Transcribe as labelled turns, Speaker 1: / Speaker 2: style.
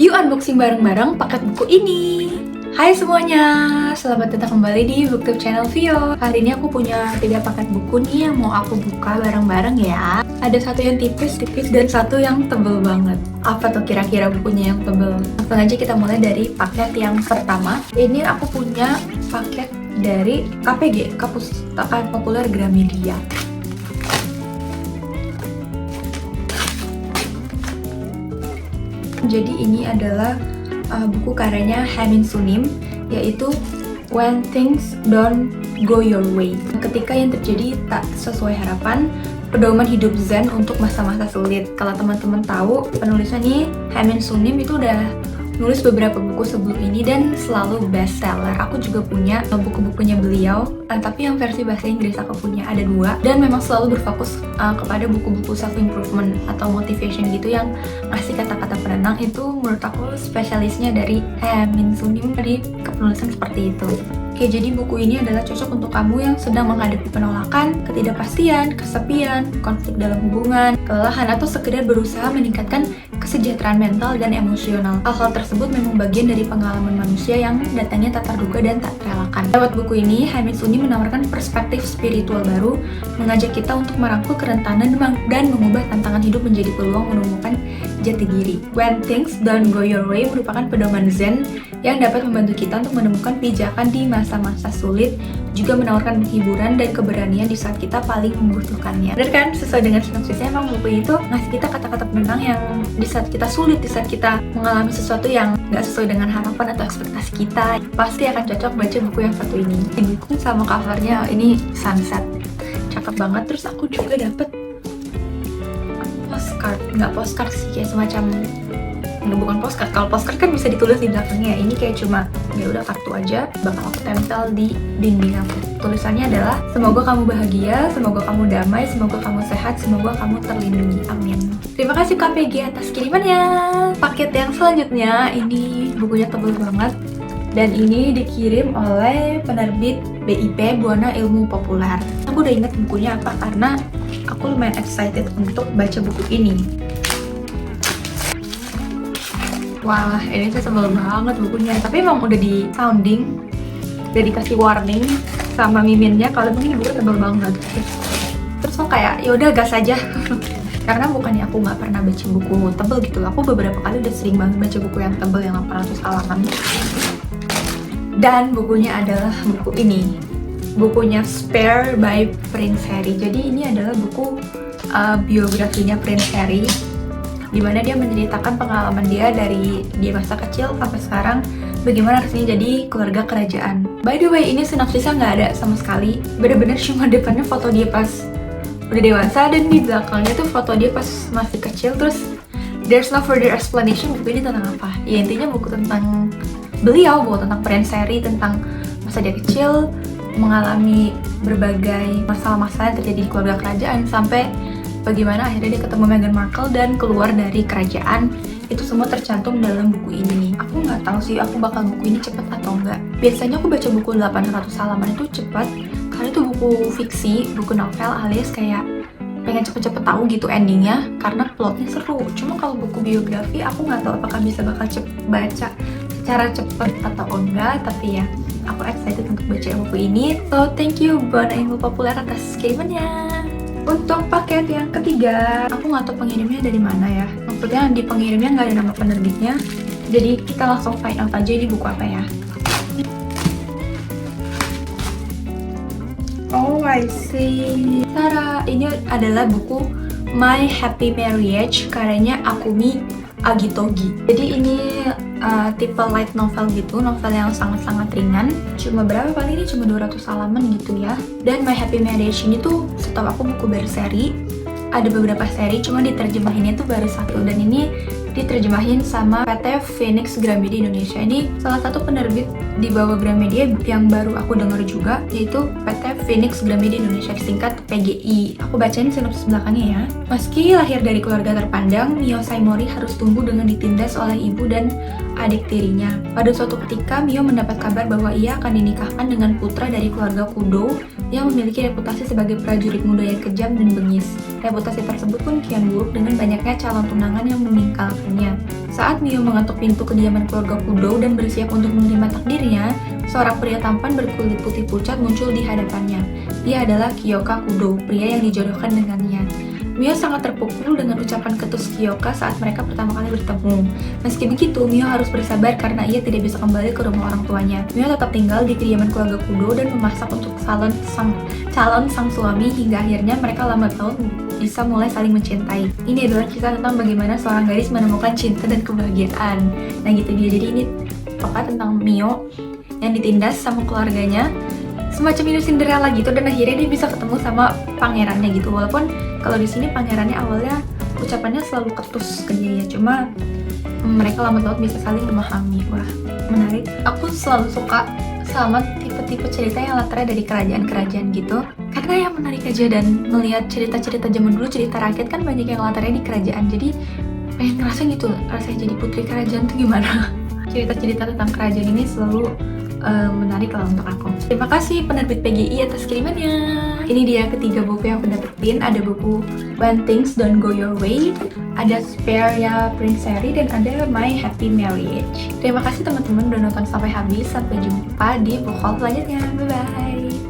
Speaker 1: Yuk unboxing bareng-bareng paket buku ini. Hai semuanya, selamat datang kembali di Booktube channel Vio. Hari ini aku punya 3 paket buku nih yang mau aku buka bareng-bareng ya. Ada satu yang tipis-tipis dan satu yang tebel banget. Apa tuh kira-kira bukunya yang tebel? Langsung aja kita mulai dari paket yang pertama. Ini aku punya paket dari KPG, Perpustakaan Populer Gramedia. Jadi ini adalah buku karyanya Haemin Sunim, yaitu When Things Don't Go Your Way. Ketika yang terjadi tak sesuai harapan, pedoman hidup zen untuk masa-masa sulit. Kalau teman-teman tahu, penulisnya nih Haemin Sunim itu udah nulis beberapa buku sebelum ini dan selalu bestseller. Aku juga punya buku-bukunya beliau, tapi yang versi bahasa Inggris aku punya ada 2, dan memang selalu berfokus kepada buku-buku self improvement atau motivation gitu yang ngasih kata-kata penenang. Itu menurut aku spesialisnya dari Haemin Sunim di kepenulisan seperti itu. Oke, jadi buku ini adalah cocok untuk kamu yang sedang menghadapi penolakan, ketidakpastian, kesepian, konflik dalam hubungan, kelelahan, atau sekedar berusaha meningkatkan kesejahteraan mental dan emosional. Hal-hal tersebut memang bagian dari pengalaman manusia yang datangnya tak terduga dan tak terelakkan. Lewat buku ini, Haemin Sunim menawarkan perspektif spiritual baru, mengajak kita untuk merangkul kerentanan dan mengubah tantangan hidup menjadi peluang menemukan jati diri. When Things Don't Go Your Way merupakan pedoman zen yang dapat membantu kita untuk menemukan pijakan di masa-masa sulit, juga menawarkan hiburan dan keberanian di saat kita paling membutuhkannya. Benar kan? Sesuai dengan sinopsisnya, emang buku itu ngasih kita kata-kata penenang yang di saat kita sulit, di saat kita mengalami sesuatu yang nggak sesuai dengan harapan atau ekspektasi kita, pasti akan cocok baca buku yang satu ini. Didukung sama covernya, ini sunset, cakep banget. Terus aku juga dapet postcard, nggak postcard sih, kayak semacam bukan postcard. Kalau postcard kan bisa ditulis di belakangnya, ini kayak cuma ya udah kartu aja, bakal aku tempel di dinding aku. Tulisannya adalah, semoga kamu bahagia, semoga kamu damai, semoga kamu sehat, semoga kamu terlindungi, amin. Terima kasih KPG atas kirimannya. Paket yang selanjutnya, ini bukunya tebal banget, dan ini dikirim oleh penerbit BIP Buana Ilmu Populer. Aku udah inget bukunya apa karena aku lumayan excited untuk baca buku ini. Wah, ini tuh tebal banget bukunya. Tapi emang udah di sounding, udah dikasih warning sama miminnya kalau begini buku tebal banget. Terus aku kayak yaudah gas aja. Karena bukannya aku nggak pernah baca buku tebal gitu. Aku beberapa kali udah sering banget baca buku yang tebal yang 800 halaman. Dan bukunya adalah buku ini. Bukunya Spare by Prince Harry. Jadi ini adalah buku biografinya Prince Harry, dimana dia menceritakan pengalaman dia dari dia masa kecil sampai sekarang, bagaimana rasanya jadi keluarga kerajaan. By the way, ini sinopsisnya nggak ada sama sekali, bener-bener cuma depannya foto dia pas udah dewasa dan di belakangnya tuh foto dia pas masih kecil. Terus there's no further explanation buku ini tentang apa. Ya intinya buku tentang beliau, buku tentang Prince Harry, tentang masa dia kecil, mengalami berbagai masalah-masalah yang terjadi di keluarga kerajaan, sampai bagaimana akhirnya dia ketemu Meghan Markle dan keluar dari kerajaan. Itu semua tercantum dalam buku ini. Aku nggak tahu sih aku bakal buku ini cepet atau enggak. Biasanya aku baca buku 800 halaman itu cepet, karena itu buku fiksi, buku novel, alias kayak pengen cepet-cepet tahu gitu endingnya karena plotnya seru. Cuma kalau buku biografi aku nggak tahu apakah bakal baca secara cepet atau enggak, tapi ya aku excited untuk baca buku ini. So thank you Buana Ilmu Populer atas kirimannya. Untuk paket yang ketiga, aku nggak tahu pengirimnya dari mana ya. Maksudnya di pengirimnya nggak ada nama penerbitnya. Jadi kita langsung find out aja ini buku apa ya. Oh, I see. Tara, ini adalah buku My Happy Marriage karyanya Akumi Agitogi. Jadi ini tipe light novel gitu, novel yang sangat-sangat ringan. Cuma berapa kali ini? Cuma 200 halaman gitu ya. Dan My Happy Marriage ini tuh setahu aku buku berseri. Ada beberapa seri, cuma diterjemahinnya tuh baru satu. Dan ini diterjemahin sama PT Phoenix Gramedia Indonesia. Ini salah satu penerbit di bawah Gramedia yang baru aku dengar juga, yaitu PT Phoenix Gramedia Indonesia, disingkat PGI. Aku bacain sinopsis belakangnya ya. Meski lahir dari keluarga terpandang, Mio Saimori harus tumbuh dengan ditindas oleh ibu dan adik tirinya. Pada suatu ketika, Mio mendapat kabar bahwa ia akan dinikahkan dengan putra dari keluarga Kudo yang memiliki reputasi sebagai prajurit muda yang kejam dan bengis. Reputasi tersebut pun kian buruk dengan banyaknya calon tunangan yang meninggalkannya. Saat Mio mengetuk pintu kediaman keluarga Kudo dan bersiap untuk menerima takdirnya, seorang pria tampan berkulit putih pucat muncul di hadapannya. Dia adalah Kyoka Kudo, pria yang dijodohkan dengannya. Mio sangat terpukul dengan ucapan ketus Kyoka saat mereka pertama kali bertemu. Meski begitu, Mio harus bersabar karena ia tidak bisa kembali ke rumah orang tuanya. Mio tetap tinggal di kediaman keluarga Kudo dan memasak untuk calon sang suami hingga akhirnya mereka lambat laun bisa mulai saling mencintai. Ini adalah kisah tentang bagaimana seorang gadis menemukan cinta dan kebahagiaan. Nah gitu dia, jadi ini tentang Mio yang ditindas sama keluarganya, semacam hidup Cinderella gitu, dan akhirnya dia bisa ketemu sama pangerannya gitu. Walaupun kalau di sini pangerannya awalnya ucapannya selalu ketus ke dia ya, cuma mereka lambat laun bisa saling memahami. Wah, menarik. Aku selalu suka sama tipe-tipe cerita yang latarnya dari kerajaan-kerajaan gitu, karena yang menarik aja. Dan melihat cerita-cerita zaman dulu, cerita rakyat kan banyak yang latarnya di kerajaan, jadi pengen ngerasain gitu rasanya jadi putri kerajaan tuh gimana. Cerita-cerita tentang kerajaan ini selalu menarik lah untuk aku. Terima kasih penerbit PGI atas kirimannya. Ini dia ketiga buku yang aku dapetin. Ada buku When Things Don't Go Your Way, ada Spare Ya Prince Harry, dan ada My Happy Marriage. Terima kasih teman-teman udah nonton sampai habis. Sampai jumpa di book haul selanjutnya. Bye bye.